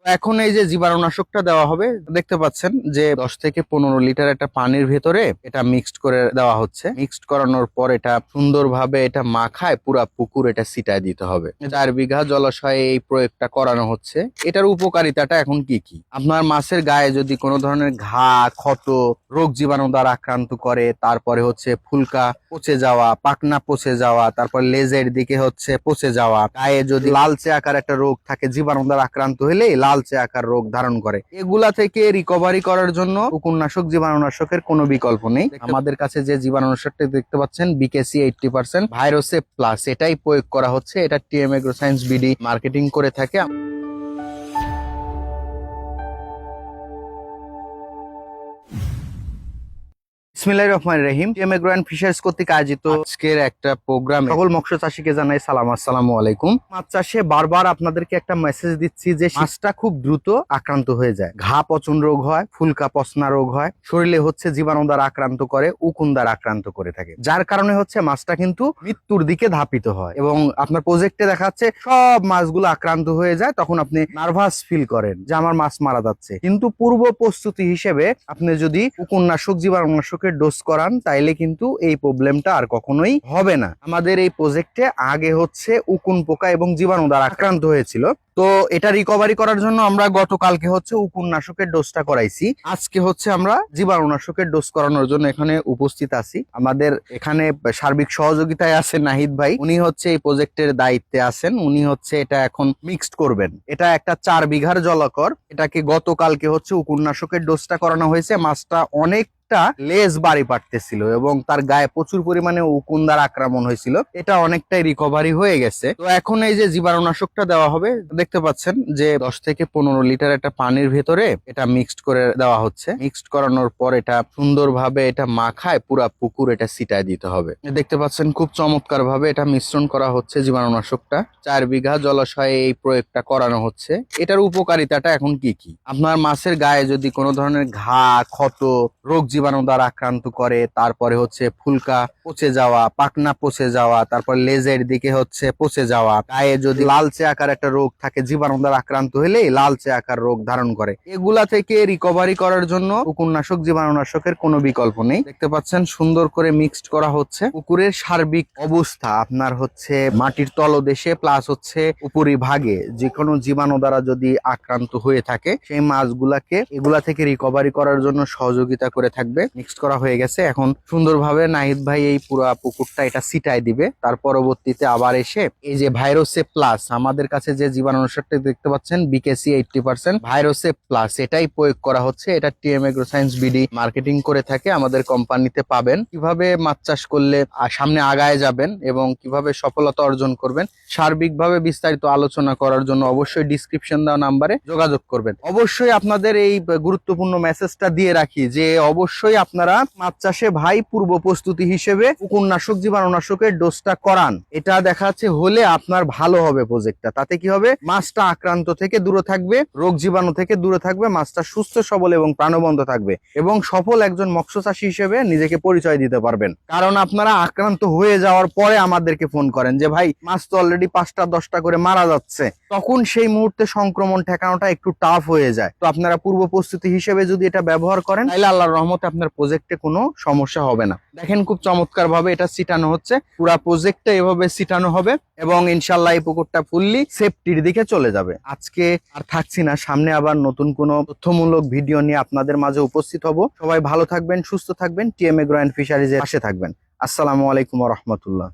এখন এই যে জীবাণুনাশকটা দেওয়া হবে, দেখতে পাচ্ছেন যে 10 থেকে 15 লিটার একটা পানির ভেতরে এটা মিক্সড করে দেওয়া হচ্ছে। মিক্সড করানোর পর এটা সুন্দরভাবে এটা মাখায় পুরা পুকুর এটা ছিটায় দিতে হবে। 4 বিঘা জলাশয়ে এই প্রয়োগটা করানো হচ্ছে। এটার উপকারিতাটা এখন কি কি? আপনার মাছের গায়ে যদি কোনো ধরনের ঘা, ক্ষত, রোগ জীবাণু দ্বারা আক্রান্ত করে, তারপরে হচ্ছে ফুলকা পচে যাওয়া, পাখনা পচে যাওয়া, তারপর লেজের দিকে হচ্ছে পচে যাওয়া, গায়ে যদি লালচে আকার একটা রোগ থাকে, জীবাণু দ্বারা আক্রান্ত হলে লালচে আকার রোগ ধারণ করে, এগুলা থেকে রিকভারি করার জন্য কুকুরনাশক, জীবাণুনাশকের কোনো বিকল্প নেই। আমাদের কাছে যে জীবাণুনাশকটা দেখতে পাচ্ছেন বিকেসি 80% ভাইরোসে প্লাস, এটাই প্রয়োগ করা হচ্ছে। এটা TM agro science BD marketing করে থাকে। বিসমিল্লাহির রহমানির রহিম। টিএম এগ্রো এন্ড ফিশারিজ কর্তৃক আয়োজিত আজকের একটা প্রোগ্রামে সকল মৎস্য চাষীকে জানাই সালাম, আসসালামু আলাইকুম। মাছ চাষে বারবার আপনাদেরকে একটা মেসেজ দিচ্ছি যে মাছটা খুব দ্রুত আক্রান্ত হয়ে যায়। ঘা পচন রোগ হয়, ফুলকা পচনা রোগ হয়, শরীরে হচ্ছে জীবাণু দ্বারা আক্রান্ত করে, উকুন দ্বারা আক্রান্ত করে থাকে, যার কারণে হচ্ছে মাছটা কিন্তু মৃত্যুর দিকে ধাপিত হয়। এবং আপনার প্রজেক্টে দেখা যাচ্ছে সব মাছগুলো আক্রান্ত হয়ে যায়, তখন আপনি নার্ভাস ফিল করেন যে আমার মাছ মারা যাচ্ছে। কিন্তু পূর্ব প্রস্তুতি হিসেবে আপনি যদি কুকুরনাশক, জীবাণুনাশকের ডোজ করান, তাইলে কিন্তু এই প্রবলেমটা আর কখনোই হবে না। আমাদের এই প্রজেক্টে আগে হচ্ছে উকুন পোকা এবং জীবাণু দ্বারা আক্রান্ত হয়েছিল, তো এটা রিকভারি করার জন্য আমরা গতকালকে হচ্ছে উকুননাশকের ডোজটা করাইছি। আজকে হচ্ছে আমরা জীবাণুনাশকের ডোজ করানোর জন্য এখানে উপস্থিত আছি। আমাদের এখানে সার্বিক সহযোগিতায় আছেন নাহিদ ভাই, উনি হচ্ছে এই প্রজেক্টের দায়িত্বে আছেন। উনি হচ্ছে এটা এখন মিক্সড করবেন। এটা একটা 4 বিঘার জলাকর, এটাকে গতকালকে হচ্ছে উকুননাশকের ডোজটা করানো হয়েছে। মাছটা অনেক লেজ বাড়ি পাঠতেছিল এবং তার গায়ে প্রচুর পরিমাণে উকুন দ্বারা আক্রমণ হয়েছিল। এটা অনেকটাই রিকভারি হয়ে গেছে। তো এখন এই যে জীবাণুনাশকটা দেওয়া হবে, দেখতে পাচ্ছেন যে 10 থেকে 15 লিটার একটা পানির ভেতরে এটা মিক্সড করে দেওয়া হচ্ছে। মিক্সড করানোর পর এটা সুন্দরভাবে এটা মাখায় পুরা পুকুর এটা ছিটায় দিতে হবে। দেখতে পাচ্ছেন খুব চমৎকার ভাবে এটা মিশ্রণ করা হচ্ছে জীবাণুনাশকটা। 4 বিঘা জলাশয়ে এই প্রয়োগটা করানো হচ্ছে। এটার উপকারিতাটা এখন কি কি? আপনার মাছের গায়ে যদি কোনো ধরনের ঘা, ক্ষত, রোগ জীবাণু দ্বারা আক্রান্ত করে, তারপরে হচ্ছে ফুলকা পচে যাওয়া, পাখনা পচে যাওয়া, তারপর লেজের দিকে হচ্ছে পচে যাওয়া, গায়ে যদি লালচে আকার একটা রোগ থাকে, জীবাণু দ্বারা আক্রান্ত হলে লালচে আকার রোগ ধারণ করে, এগুলা থেকে রিকভারি করার জন্য কুকুরনাশক, জীবাণুনাশকের কোনো বিকল্প নেই। দেখতে পাচ্ছেন সুন্দর করে মিক্সড করা হচ্ছে। পুকুরের সার্বিক অবস্থা আপনার হচ্ছে মাটির তলদেশে প্লাস হচ্ছে উপরিভাগে যে কোনো জীবাণু দ্বারা যদি আক্রান্ত হয়ে থাকে, সেই মাছগুলাকে এগুলা থেকে রিকভারি করার জন্য সহযোগিতা করে থাকবে। মিক্সড করা হয়ে গেছে। এখন সুন্দরভাবে নাহিদ ভাই এই পুরো পুকুরটা এটা ছিটায় দিবে। তার পরবর্তীতে আবার এসে এই যে ভাইরোসে প্লাস, আমাদের কাছে যে জীবাণুনাশকটা দেখতে পাচ্ছেন বিকেসি 80% ভাইরোসে প্লাস, এটাই প্রয়োগ করা হচ্ছে। এটা TM agro science BD marketing করে থাকে। আমাদের কোম্পানিতে পাবেন। কিভাবে মাছ চাষ করলে সামনে আগায় যাবেন এবং কিভাবে সফলতা অর্জন করবেন, সার্বিকভাবে বিস্তারিত আলোচনা করার জন্য অবশ্যই ডিসক্রিপশন দেওয়া নাম্বারে যোগাযোগ করবেন। অবশ্যই আপনাদের এই গুরুত্বপূর্ণ মেসেজটা দিয়ে রাখি যে অবশ্যই আপনারা মাছ চাষে ভাই পূর্ব প্রস্তুতি হিসেবে কুকুরনাশক, জীবাণুনাশকের ডোজটা করান। এটা দেখা যাচ্ছে হলে আপনার ভালো হবে প্রজেক্টটা। তাতে কি হবে? মাছটা আক্রান্ত থেকে দূরে থাকবে, রোগ জীবাণু থেকে দূরে থাকবে, মাছটা সুস্থ সবল এবং প্রাণবন্ত থাকবে এবং সফল একজন মৎস্য চাষী হিসেবে নিজেকে পরিচয় দিতে পারবেন। কারণ আপনারা আক্রান্ত হয়ে যাওয়ার পরে আমাদেরকে ফোন করেন যে ভাই মাছ তো অলরেডি 5টা 10টা করে মারা যাচ্ছে, তখন সেই মুহূর্তে সংক্রমণ ঠেকানোটা একটু টাফ হয়ে যায়। তো আপনারা পূর্ব প্রস্তুতি হিসেবে যদি এটা ব্যবহার করেন, তাহলে আল্লাহর রহমতে আপনার প্রজেক্টে কোনো সমস্যা হবে না। দেখেন খুব চমৎকার ভাবে এটা ছিটানো হচ্ছে। পুরা প্রজেক্টটা এভাবে ছিটানো হবে এবং ইনশাল্লাহ এই পুকুরটা ফুললি সেফটির দিকে চলে যাবে। আজকে আর থাকছি না, সামনে আবার নতুন কোনো তথ্যমূলক ভিডিও নিয়ে আপনাদের মাঝে উপস্থিত হব। সবাই ভালো থাকবেন, সুস্থ থাকবেন, টিএম এগ্রো এন্ড ফিশারিজের পাশে থাকবেন। আসসালামু আলাইকুম ওয়া রাহমাতুল্লাহ।